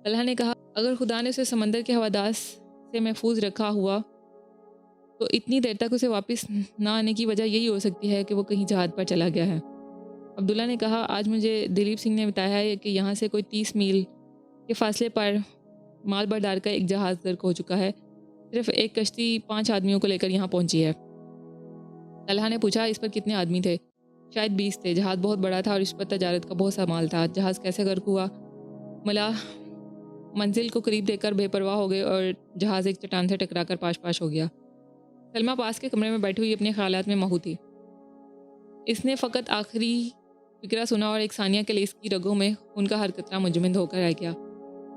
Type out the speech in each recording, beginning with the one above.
طلحہ نے کہا اگر خدا نے اسے سمندر کے ہواداس سے محفوظ رکھا ہوا تو اتنی دیر تک اسے واپس نہ آنے کی وجہ یہی ہو سکتی ہے کہ وہ کہیں جہاد پر چلا گیا ہے۔ عبداللہ نے کہا آج مجھے دلیپ سنگھ نے بتایا ہے کہ یہاں سے کوئی 30 میل کے فاصلے پر مال بردار کا ایک جہاز غرق ہو چکا ہے، صرف ایک کشتی 5 آدمیوں کو لے کر یہاں پہنچی ہے۔ طلحہ نے پوچھا اس پر کتنے آدمی تھے؟ شاید 20 تھے، جہاز بہت بڑا تھا اور اس پر تجارت کا بہت سا مال تھا۔ جہاز کیسے غرق ہوا؟ ملاح منزل کو قریب دیکھ کر بے پرواہ ہو گئے اور جہاز ایک چٹان سے ٹکرا کر پاش پاش ہو گیا۔ سلمیٰ پاس کے کمرے میں بیٹھی ہوئی اپنے خیالات میں مہو تھی۔ اس نے فقط آخری فقرہ سنا اور ایک ثانیہ کے لیے اس کی رگوں میں خون کا ہر قطرہ منجمد ہو کر رہ گیا۔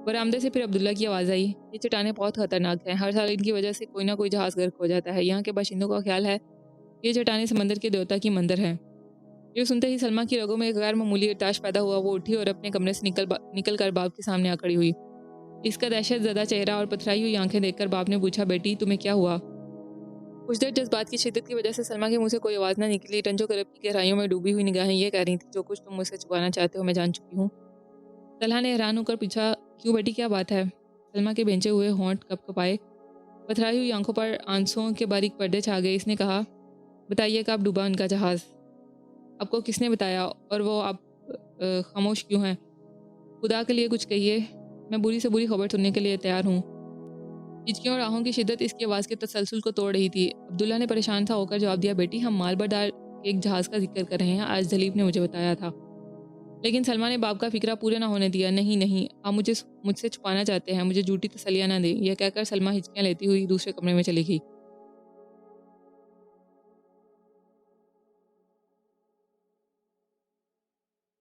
برآمدے سے پھر عبداللہ کی آواز آئی، یہ چٹانیں بہت خطرناک ہیں، ہر سال ان کی وجہ سے کوئی نہ کوئی جہاز غرق ہو جاتا ہے۔ یہاں کے باشندوں کا خیال ہے یہ چٹانیں سمندر کے دیوتا کی مندر ہیں۔ یہ سنتے ہی سلمیٰ کی رگوں میں ایک غیر معمولی ارتعاش پیدا ہوا۔ وہ اٹھی اور اپنے کمرے سے نکل کر باپ کے سامنے آ کھڑی ہوئی۔ اس کا دہشت زدہ چہرہ اور پتھرائی ہوئی آنکھیں دیکھ کر باپ نے پوچھا، بیٹی تمہیں کیا ہوا؟ کچھ دیر جذبات کی شدت کی وجہ سے سلمیٰ کے منہ سے کوئی آواز نہ نکلی۔ رنج و کرب کی گہرائیوں میں ڈوبی ہوئی نگاہیں یہ کہہ رہی تھیں، جو کچھ تم مجھ سے چھپانا چاہتے ہو میں جان چکی ہوں۔ طلحہ نے حیران ہو کر پوچھا، کیوں بیٹی کیا بات ہے؟ سلمیٰ کے بھینچے ہوئے ہونٹ کپ کپائے، پتھرائی ہوئی آنکھوں پر آنسوؤں کے باریک پردے چھا گئے۔ اس نے کہا، بتائیے کب ڈوبا ان کا جہاز؟ آپ کو کس نے بتایا؟ اور وہ آپ خاموش کیوں ہیں؟ خدا کے لیے کچھ کہیے، میں بری سے بری خبر سننے کے لیے تیار ہوں۔ ہچکیوں اور آہوں کی شدت اس کی آواز کے تسلسل کو توڑ رہی تھی۔ عبداللہ نے پریشان تھا ہو کر جواب دیا، بیٹی ہم مال بردار کے ایک جہاز کا ذکر کر رہے ہیں، آج دلیپ نے مجھے بتایا تھا۔ لیکن سلمیٰ نے باپ کا فکرہ پورے نہ ہونے دیا، نہیں نہیں، آپ مجھ سے چھپانا چاہتے ہیں، مجھے جھوٹی تسلیاں نہ دیں۔ یہ کہہ کر سلمیٰ ہچکیاں لیتی ہوئی دوسرے کمرے میں چلی گئی۔